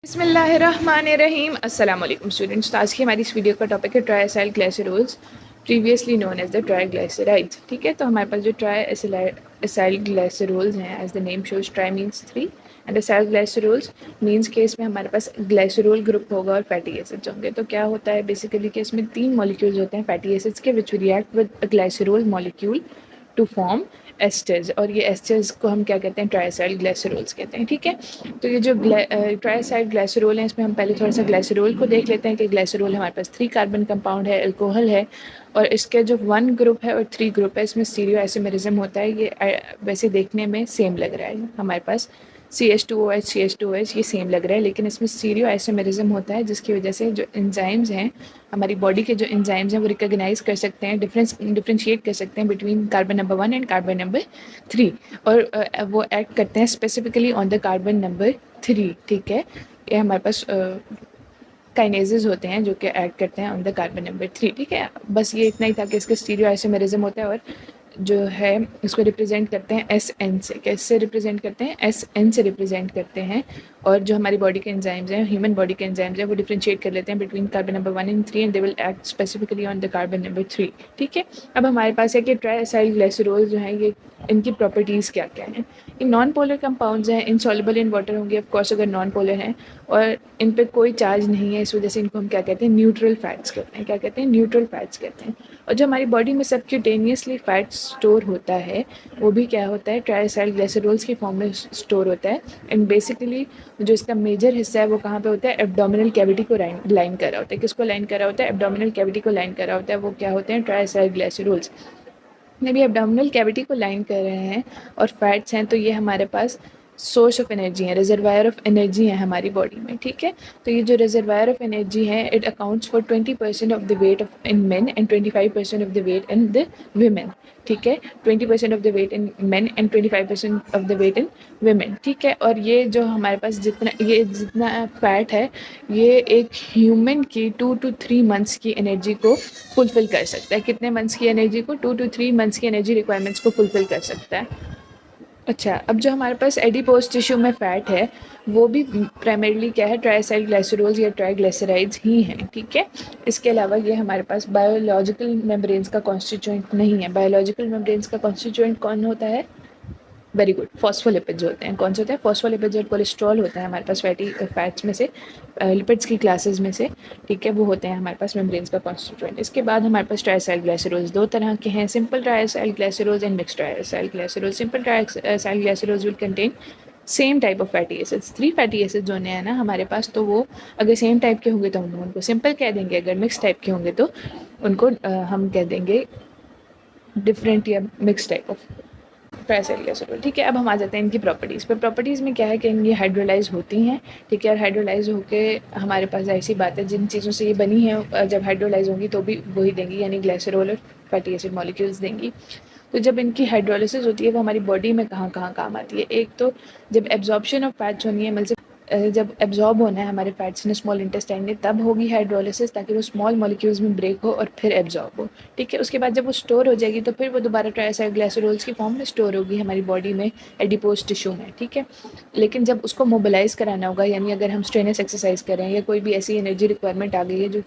बिस्मिल्लाहिर्रहमानिर्रहीम। अस्सलाम वालेकुम स्टूडेंट्स। तो आज की हमारी इस वीडियो का टॉपिक है triacyl glycerols, previously known as the triglycerides. ठीक है, तो हमारे पास जो ट्राइएसाइल ग्लिसरॉल्स हैं, as the name shows, tri means 3 and acyl glycerols means के इसमें हमारे पास ग्लिसरॉल ग्रुप होगा और फैटी एसिड्स होंगे। तो क्या होता है बेसिकली कि इसमें 3 मॉलिक्यूल्स होते हैं फैटी एसिड्स के, which react with a glycerol molecule to form esters, और ये एस्टर्स को हम क्या कहते हैं, ट्राइएसाइल ग्लिसरॉल्स कहते हैं। ठीक है, तो ये जो ट्राइएसाइल ग्लिसरॉल है, इसमें हम पहले थोड़ा सा ग्लिसरॉल को देख लेते हैं कि ग्लिसरॉल हमारे पास 3 कार्बन कंपाउंड है, अल्कोहल है, और इसके जो 1 ग्रुप है और 3 ग्रुप है, इसमें स्टीरियो आइसोमेरिज्म होता है। ये वैसे देखने में सेम लग रहा है हमारे पास, CH2OH CH2OH ये सेम लग रहा है, लेकिन इसमें स्टीरियो आइसोमेरिज्म होता है, जिसकी वजह से जो एंजाइम्स हैं, हमारी बॉडी के जो एंजाइम्स हैं, वो रिकॉग्नाइज कर सकते हैं, डिफ्रेंशिएट कर सकते हैं between carbon number 1 and carbon number 3, और वो एक्ट करते हैं specifically on the carbon number 3। ठीक है, ये हमारे पास काइनेजेस होते हैं जो कि ऐड करते हैं ऑन द कार्बन नंबर 3। ठीक है, बस ये इतना ही था कि इसका स्टीरियो आइसोमेरिज्म होता है, और जो है इसको रिप्रेजेंट करते हैं SN से। कैसे रिप्रेजेंट करते हैं? SN से रिप्रेजेंट करते हैं, और जो हमारी बॉडी के एंजाइम्स हैं, ह्यूमन बॉडी के एंजाइम्स हैं, वो डिफ्रेंशिएट कर लेते हैं between carbon number 1 and 3 and they will act specifically on the carbon number 3। ठीक है, अब हमारे पास है कि ट्राइएसाइल ग्लिसरॉल जो है, ये इनकी प्रॉपर्टीज़ क्या क्या हैं। ये नॉन पोलर कंपाउंड्स हैं, इनसॉल्युबल इन वाटर होंगे ऑफ कोर्स अगर नॉन पोलर हैं, और इन पे कोई चार्ज नहीं है, इस वजह से इनको हम क्या कहते हैं, न्यूट्रल फैट्स कहते हैं। क्या कहते हैं? न्यूट्रल फैट्स कहते हैं। और जो हमारी बॉडी में सबक्यूटेनियसली फैट स्टोर होता है, वो भी क्या होता है, ट्राइएसाइल ग्लिसरॉल्स की फॉर्म में स्टोर होता है। एंड बेसिकली जो इसका मेजर हिस्सा है वो कहाँ पे होता है? एब्डोमिनल कैविटी को लाइन कर रहा होता है। किसको लाइन कर रहा होता है? एब्डोमिनल कैविटी को लाइन कर रहा होता है। वो क्या होते हैं? ट्राइएसाइल ग्लिसरॉल्स। जब ये एब्डोमिनल कैविटी को लाइन कर रहे हैं और फैट्स हैं, तो ये हमारे पास सोर्स ऑफ एनर्जी है, रिजर्वायर ऑफ एनर्जी है हमारी बॉडी में। ठीक है, तो ये जो रिजर्वायर ऑफ एनर्जी है, it accounts for 20% of the weight of in men and 25% of the weight in the women. ठीक है, 20% of the weight in men and 25% of the weight in women. ठीक है, और ये जो हमारे पास जितना फैट है, ये एक ह्यूमन की 2 to 3 मंथ्स की एनर्जी को फुलफ़िल कर सकता है। कितने मंथ्स की एनर्जी को? 2 to 3 मंथ्स की एनर्जी रिक्वायरमेंट्स को फुलफ़िल कर सकता है। अच्छा, अब जो हमारे पास एडिपोज टिश्यू में फ़ैट है, वो भी प्राइमरीली क्या है? ट्राइएसाइल ग्लिसरॉल्स या ट्राइग्लिसराइड्स ही हैं। ठीक है, इसके अलावा ये हमारे पास बायोलॉजिकल मेम्ब्रेन्स का कॉन्स्टिट्यूएंट नहीं है। बायोलॉजिकल मेम्ब्रेन्स का कॉन्स्टिट्यूएंट कौन होता है? वेरी गुड, फॉस्फोलिपिड्स होते हैं। कौन से होते हैं? फॉस्फोलिपिड्स और कोलेस्ट्रॉल होता है हमारे पास फैट्स में से, लिपिड्स की क्लासेस में से। ठीक है, वो होते हैं हमारे पास मेम्ब्रेन्स का कॉन्स्टिट्यूएंट। इसके बाद हमारे पास ट्राइएसाइल ग्लिसरॉल्स 2 तरह के हैं, simple triacyl glycerols and mixed triacyl glycerols. Simple triacyl glycerols will contain same type of fatty acids. 3 fatty acids होने हैं ना हमारे पास, तो वो अगर सेम टाइप के होंगे तो हम उनको सिंपल कह देंगे, अगर मिक्स टाइप के होंगे तो उनको हम कह देंगे डिफरेंट या मिक्स टाइप ऑफ ट्राइएसाइल ग्लिसरॉल। ठीक है, अब हम आ जाते हैं इनकी प्रॉपर्टीज़ पर। प्रॉपर्टीज़ में क्या है कि ये हाइड्रोलाइज होती हैं। ठीक है, और हाइड्रोलाइज होके हमारे पास ऐसी बात है, जिन चीज़ों से ये बनी है जब हाइड्रोलाइज होंगी तो भी वही देंगी, यानी ग्लिसरॉल और फैटी एसिड मॉलिक्यूल्स देंगी। तो जब इनकी हाइड्रोलिसिस होती है, वो हमारी बॉडी में कहाँ कहाँ काम आती है? एक तो जब एब्जॉर्प्शन ऑफ फैट्स होनी है, मतलब जब एब्जॉर्ब होना है हमारे फैट्स ने स्मॉल इंटेस्टाइन में, तब होगी हाइड्रोलिसिस, ताकि वो स्मॉल मॉलिक्यूल्स में ब्रेक हो और फिर एब्जॉर्ब हो। ठीक है, उसके बाद जब वो स्टोर हो जाएगी तो फिर वो दोबारा ट्राइएसाइल ग्लिसरॉल्स की फॉर्म में स्टोर होगी हमारी बॉडी में, एडिपोज टिश्यू में। ठीक है, लेकिन जब उसको मोबिलाइज कराना होगा, यानी अगर हम स्ट्रेनस एक्सरसाइज करें या कोई भी ऐसी एनर्जी रिक्वायरमेंट आ गई है जो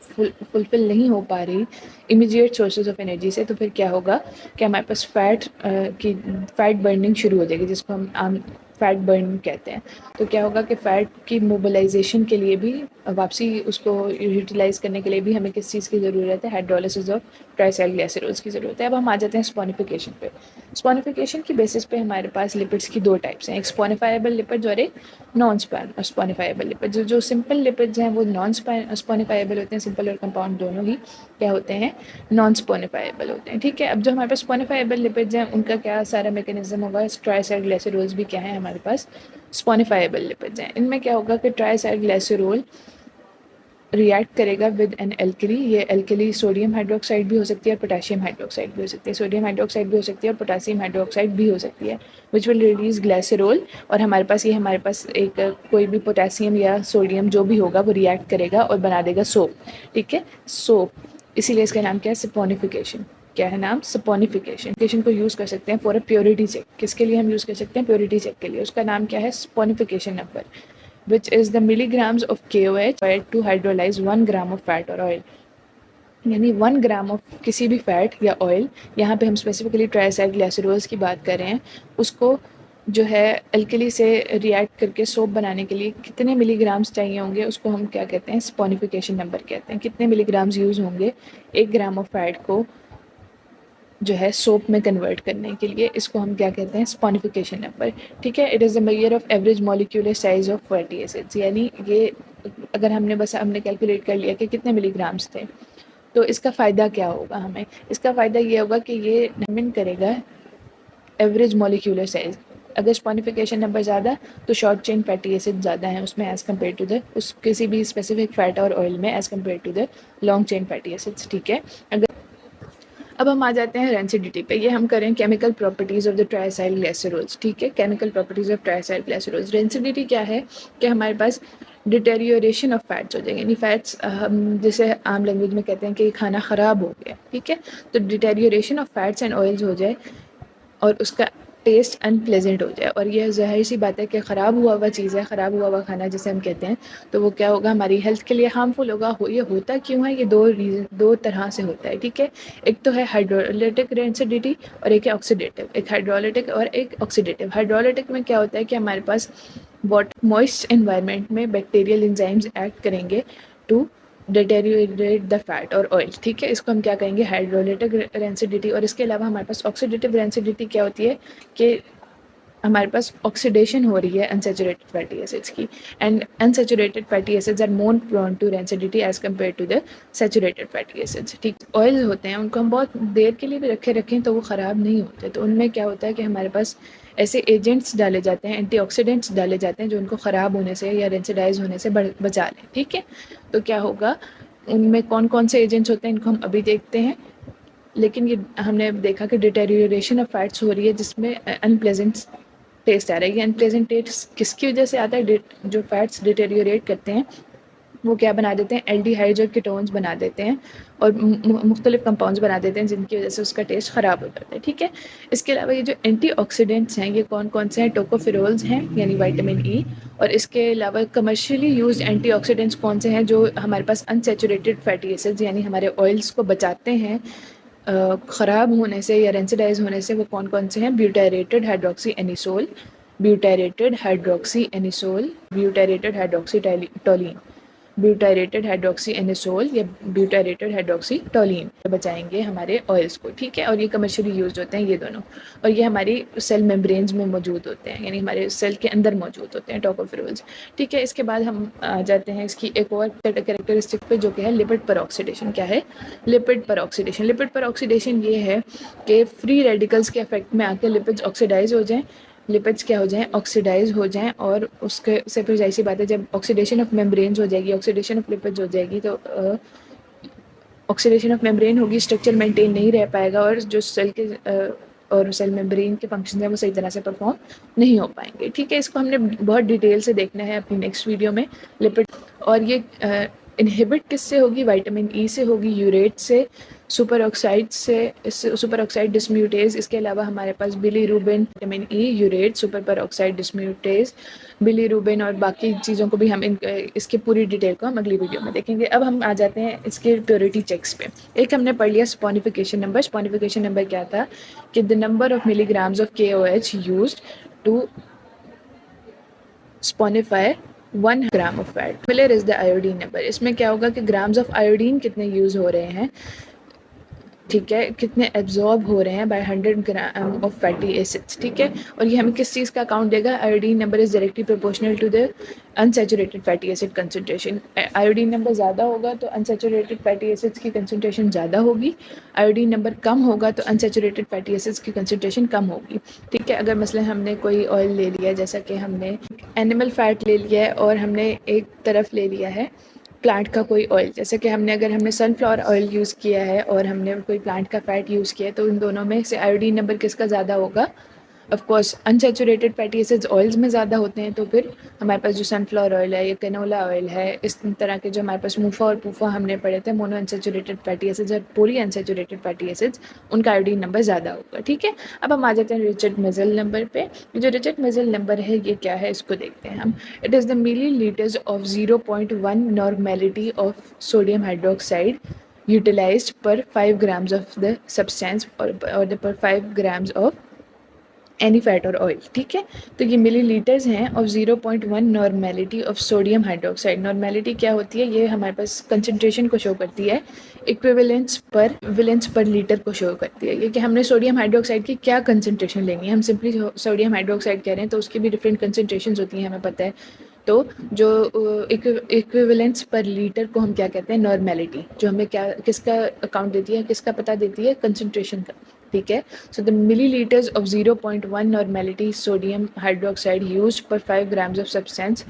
फुलफिल नहीं हो पा रही इमीडिएट सोर्सेज ऑफ एनर्जी से, तो फिर क्या होगा कि हमारे पास फैट बर्निंग शुरू हो जाएगी, जिसको हम आम फैट बर्न कहते हैं। तो क्या होगा कि फ़ैट की मोबिलाइजेशन के लिए भी, वापसी उसको यूटिलाइज़ करने के लिए भी हमें किस चीज़ की ज़रूरत है? हाइड्रोलिसिस ऑफ ट्राइएसाइल ग्लिसरॉल्स की ज़रूरत है। अब हम आ जाते हैं स्पॉनिफिकेशन पे। स्पॉनिफिकेशन की बेसिस पे हमारे पास लिपिड्स की 2 टाइप्स हैं, एक स्पॉनिफाइबल लिपिड्स और एक नॉन स्पॉनिफाइबल लिपिड्स। जो सिंपल लिपिड्स हैं वो नॉन स्पॉनिफाइबल होते हैं, सिंपल और कंपाउंड दोनों ही क्या होते हैं? नॉन स्पॉनिफाइबल होते हैं। ठीक है, अब जो हमारे पास स्पॉनिफाइबल लिपिड्स हैं, उनका क्या सारा मैकेनिज्म होगा? ट्राइएसाइल ग्लिसरॉल्स भी क्या है हमारे पास? स्पॉनिफाइबल लिपिड्स हैं। इनमें क्या होगा कि ट्राइएसाइल ग्लिसरॉल रिएक्ट करेगा विद एन एल्कली। ये एल्कली सोडियम हाइड्रोक्साइड भी हो सकती है और पोटेशियम हाइड्रोक्साइड भी हो सकती है। सोडियम हाइड्रोक्साइड भी हो सकती है और पोटेशियम हाइड्रोक्साइड भी हो सकती है, विच विल रिलीज ग्लिसरॉल। और हमारे पास एक कोई भी पोटेशियम या सोडियम जो भी होगा वो रिएक्ट करेगा और बना देगा सोप। ठीक है, सोप, इसीलिए इसका नाम क्या है? सपोनिफिकेशन। क्या है नाम? सपोनिफिकेशन। को यूज़ कर सकते हैं फॉर अ प्योरिटी चेक। किसके लिए हम यूज़ कर सकते हैं? प्योरिटी चेक के लिए। उसका नाम क्या है? Saponification number. which is the milligrams of KOH required to hydrolyze 1 gram of fat or oil. यानी 1 ग्राम ऑफ किसी भी फैट या ऑयल, यहाँ पे हम स्पेसिफिकली ट्राइसाइड ग्लिसरॉल्स की बात कर रहे हैं, उसको जो है अल्कली से रिएक्ट करके सोप बनाने के लिए कितने मिलीग्राम्स चाहिए होंगे, उसको हम क्या कहते हैं, स्पॉनिफिकेशन नंबर कहते हैं। कितने मिलीग्राम्स यूज़ होंगे 1 ग्राम ऑफ फैट को जो है सोप में कन्वर्ट करने के लिए, इसको हम क्या कहते हैं, स्पॉनिफिकेशन नंबर। ठीक है, it is the measure of average molecular size of fatty acids, यानी ये अगर हमने कैलकुलेट कर लिया कि कितने मिलीग्राम्स थे, तो इसका फ़ायदा क्या होगा हमें, इसका फ़ायदा ये होगा कि ये डिटरमिन करेगा एवरेज मॉलिक्यूलर साइज। अगर स्पॉनिफिकेशन नंबर ज़्यादा तो शॉर्ट चेन फैटी एसिड ज़्यादा है उसमें एज़ कम्पेयर टू द उस किसी भी स्पेसिफिक फैट और ऑयल में as compare to the long chain fatty acids. ठीक है, अगर अब हम आ जाते हैं रेंसिडिटी पे। ये हम करें chemical properties of the triacyl glycerols. ठीक है, chemical properties of triacyl glycerols. Rancidity क्या है कि हमारे पास डिटेरियोरेशन ऑफ फैट्स हो जाएंगे, यानी फैट्स हम जैसे आम लैंग्वेज में कहते हैं कि खाना ख़राब हो गया। ठीक है, तो deterioration of fats and oils हो जाए और उसका टेस्ट अनप्लेजेंट हो जाए, और यह ज़ाहिर सी बात है कि ख़राब हुआ हुआ चीज़ है, ख़राब हुआ हुआ खाना जिसे हम कहते हैं, तो वो क्या होगा, हमारी हेल्थ के लिए हार्मफुल होगा। ये होता क्यों है, ये दो तरह से होता है। ठीक है, एक तो है हाइड्रोलिटिक रेंसिडिटी और एक है ऑक्सीडेटिव। एक हाइड्रोलिटिक और एक ऑक्सीडेटिव। हाइड्रोलिटिक में क्या होता है कि हमारे पास मॉइस्ट एनवायरनमेंट में बैक्टीरियल एंजाइम्स एक्ट करेंगे टू डिटेरियोरेट द फैट और ऑयल। ठीक है, इसको हम क्या कहेंगे, हाइड्रोलिटिक रेंसिडिटी। और इसके अलावा हमारे पास ऑक्सीडेटिव रेंसिडिटी क्या होती है कि हमारे पास ऑक्सीडेशन हो रही है अनसैचुरेटेड फैटी एसिड्स की, and unsaturated fatty acids are more prone to rancidity as compare to the saturated fatty acids. ठीक, ऑयल्स होते हैं उनको हम बहुत देर के लिए भी रखें तो वो ख़राब नहीं होते, तो उनमें क्या होता है कि हमारे पास ऐसे एजेंट्स डाले जाते हैं, एंटीऑक्सीडेंट्स डाले जाते हैं जो उनको ख़राब होने से या रेंसिडाइज होने से बचा लें। ठीक है, तो क्या होगा, उनमें कौन कौन से एजेंट्स होते हैं इनको हम अभी देखते हैं, लेकिन ये हमने देखा कि डिटेरियोरेशन ऑफ फैट्स हो रही है जिसमें अनप्लेजेंट टेस्ट आ रहा है। ये अनप्लेजेंट टेस्ट किसकी वजह से आता है, जो फैट्स डिटेरियोरेट करते हैं वो क्या बना देते हैं, एल्डिहाइड्स और कीटोन्स बना देते हैं और मुख्तलिफ कंपाउंड्स बना देते हैं जिनकी वजह से उसका टेस्ट ख़राब हो जाता है। ठीक है, इसके अलावा ये जो एंटीऑक्सीडेंट्स हैं ये कौन कौन से हैं, टोकोफेरोल्स हैं यानी विटामिन ई, और इसके अलावा कमर्शियली यूज्ड एंटीऑक्सीडेंट्स कौन से हैं जो हमारे पास अनसैचुरेटेड फैटी एसिड्स यानी हमारे ऑयल्स को बचाते हैं ख़राब होने से या रेंसिडाइज होने से, वो कौन कौन से हैं, butylated hydroxy anisole, butylated hydroxy anisole, butylated hydroxy toluene, butylated hydroxy anisole या ब्यूटारेटेड हाइड्रोक्सी टोलिन बचाएंगे हमारे ऑयल्स को। ठीक है, और ये कमर्शियली यूज होते हैं ये दोनों, और ये हमारी सेल मेम्ब्रेन्स में मौजूद होते हैं यानी हमारे सेल के अंदर मौजूद होते हैं टोकोफेरोल्स। ठीक है, इसके बाद हम आ जाते हैं इसकी एक और कैरेक्टरिस्टिक पे जो कि है लिपिड पर ऑक्सीडेशन। क्या है, लिपिड पर ऑक्सीडेशन। लिपिड पर ऑक्सीडेशन ये है कि फ्री रेडिकल्स के इफेक्ट में आके लिपिड्स ऑक्सीडाइज हो जाएँ, लिपिड्स क्या हो जाएं, ऑक्सीडाइज हो जाएं, और उसके से फिर जाहिर सी बात है जब ऑक्सीडेशन ऑफ मेम्ब्रेन्स हो जाएगी, ऑक्सीडेशन ऑफ लिपिड्स हो जाएगी, तो ऑक्सीडेशन ऑफ मेम्ब्रेन होगी, स्ट्रक्चर मेंटेन नहीं रह पाएगा और जो सेल के और सेल मेम्ब्रेन के फंक्शन हैं वो सही तरह से परफॉर्म नहीं हो पाएंगे। ठीक है, इसको हमने बहुत डिटेल से देखना है अपनी नेक्स्ट वीडियो में लिपिड, और ये इनहिबिट किससे होगी, विटामिन ई से होगी, यूरेट से, सुपर ऑक्साइड से, सुपर ऑक्साइड डिस्म्यूटेज। इसके अलावा हमारे पास bilirubin, vitamin E, urate, super पर ऑक्साइड डिस्म्यूटेज, बिलीरुबिन और बाकी चीज़ों को भी हम इसकी पूरी डिटेल को हम अगली वीडियो में देखेंगे। अब हम आ जाते हैं इसके प्योरिटी चेक्स पे। एक हमने पढ़ लिया स्पॉनिफिकेशन नंबर। स्पॉनिफिकेशन नंबर क्या था कि the number of milligrams of KOH used to saponify 1 gram of fat. Similar is the iodine number. इसमें क्या होगा कि ग्राम्स ऑफ आयोडीन कितने यूज़ हो रहे हैं, ठीक है, कितने एब्जॉर्ब हो रहे हैं by 100 gram of fatty acids. ठीक है, और ये हमें किस चीज़ का अकाउंट देगा, iodine number is directly proportional to the unsaturated fatty acid concentration. Iodine number ज़्यादा होगा तो अनसैचुरेटेड फैटी एसिड्स की कंसनट्रेशन ज़्यादा होगी, आयोडीन नंबर कम होगा तो अनसैचुरेटेड फैटी एसिड्स की कंसनट्रेशन कम होगी। ठीक है, अगर मसलन हमने कोई ऑयल ले लिया, जैसा कि हमने एनिमल फैट ले लिया है और हमने एक तरफ ले लिया है प्लांट का कोई ऑयल, जैसे कि अगर हमने सनफ्लावर ऑयल यूज़ किया है और हमने कोई प्लांट का फ़ैट यूज़ किया है, तो उन दोनों में से आयोडीन नंबर किसका ज़्यादा होगा, of course unsaturated fatty acids oils में ज़्यादा होते हैं, तो फिर हमारे पास जो सनफ्लावर ऑयल है या कैनोला ऑयल है, इस तरह के जो हमारे पास मूफा और पूफा हमने पढ़े थे, मोनो अनसैचुरेटेड फैटी एसिड्स और पॉली अनसैचुरेटेड फैटी एसिड्स, उनका आयोडीन नंबर ज़्यादा होगा। ठीक है, अब हम आ जाते हैं रिचर्ड मेजल नंबर पे। जो रिचर्ड मेजल नंबर है ये क्या है, इसको देखते हैं हम। It is the millilitres of 0.1 normality of sodium hydroxide utilized per 5 grams of the substance or the per 5 grams of any fat और ऑयल। ठीक है, तो ये मिलीलीटर्स हैं of 0.1 normality of sodium hydroxide. Normality क्या होती है, ये हमारे पास कंसनट्रेशन को शो करती है, इक्विवेलेंस पर लीटर को शो करती है। ये कि हमने सोडियम हाइड्रोक्साइड की क्या कंसनट्रेशन लेनी है। हम सिंपली सोडियम हाइड्रोक्साइड कह रहे हैं तो उसकी भी डिफरेंट कंसनट्रेशन होती हैं, हमें पता है। तो जो इक्विवेलेंस पर लीटर को हम क्या कहते हैं, नॉर्मेलिटी, जो हमें क्या किसका अकाउंट देती है, किसका पता देती है, कंसनट्रेशन का। ठीक है, so the millilitres of 0.1 normality sodium hydroxide use पर 5 ग्राम्स ऑफ सब्सटेंस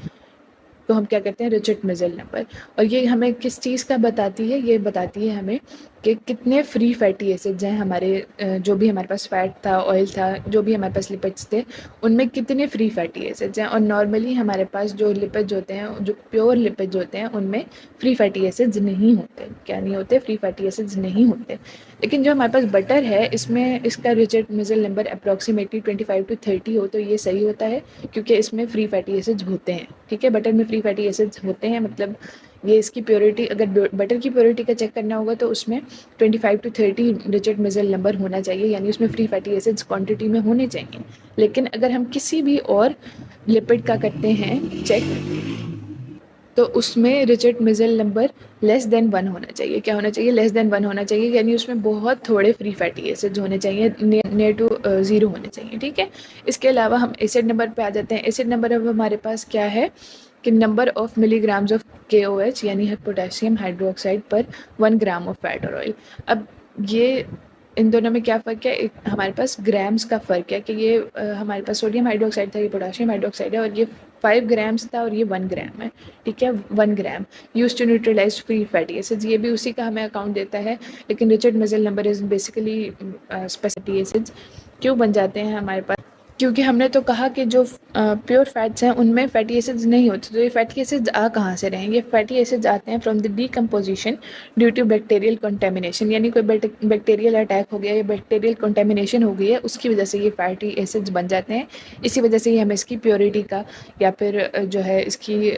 को हम क्या कहते हैं, रिचर्ड मेजल नंबर। और ये हमें किस चीज़ का बताती है, ये बताती है हमें कि कितने फ्री फैटी एसिड्स हैं हमारे, जो भी हमारे पास फैट था, ऑयल था, जो भी हमारे पास लिपिड्स थे, उनमें कितने फ्री फैटी एसिड्स हैं। और नॉर्मली हमारे पास जो लिपिड्स होते हैं, जो प्योर लिपिड्स होते हैं, उनमें फ्री फैटी एसिड्स नहीं होते। क्या नहीं होते, फ्री फैटी एसिड्स नहीं होते। लेकिन जो हमारे पास बटर है, इसमें इसका Richard Meissl number approximately 25 to 30 हो तो ये सही होता है, क्योंकि इसमें फ्री फैटी एसिड्स होते हैं। ठीक है, बटर में फ्री फैटी एसिड्स होते हैं, मतलब ये इसकी प्योरिटी, अगर बटर की प्योरिटी का चेक करना होगा तो उसमें 25 to 30 रिचर्ड मेजल नंबर होना चाहिए, यानी उसमें फ्री फैटी एसिड्स क्वांटिटी में होने चाहिए। लेकिन अगर हम किसी भी और लिपिड का करते हैं चेक, तो उसमें Richard Meissl number less than 1 होना चाहिए। क्या होना चाहिए, लेस देन 1 होना चाहिए, यानी उसमें बहुत थोड़े फ्री फैटी एसिड्स होने चाहिए, नियर टू 0 होने चाहिए। ठीक है, इसके अलावा हम एसिड नंबर पे आ जाते हैं। एसिड नंबर अब हमारे पास क्या है कि number of milligrams of KOH यानी पोटेशियम हाइड्रोक्साइड पर 1 ग्राम ऑफ फैट और ऑयल। अब ये इन दोनों में क्या फ़र्क है, एक हमारे पास ग्राम्स का फ़र्क है कि ये हमारे पास सोडियम हाइड्रोक्साइड था, ये पोटेशियम हाइड्रोक्साइड है, और ये 5 ग्राम्स था और ये 1 ग्राम है। ठीक है, 1 gram use to neutralize free fatty acids, ये भी उसी का हमें अकाउंट देता है। लेकिन Reichert Meissl number is basically specific acids क्यों बन जाते हैं हमारे पास, क्योंकि हमने तो कहा कि जो प्योर फैट्स हैं उनमें फैटी एसिड्स नहीं होते। तो ये फैटी एसिड्स आ कहाँ से रहे हैं, ये फैटी एसिड्स आते हैं from the decomposition due to bacterial contamination, यानी कोई बैक्टीरियल अटैक हो गया या बैक्टीरियल कंटेमिनेशन हो गई है, उसकी वजह से ये फैटी एसिड्स बन जाते हैं। इसी वजह से ही हमें इसकी प्योरिटी का या फिर जो है इसकी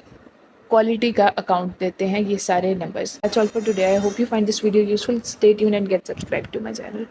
क्वालिटी का अकाउंट देते हैं ये सारे numbers. That's all for today. I hope you find this video useful. Stay tuned and get subscribe to my channel.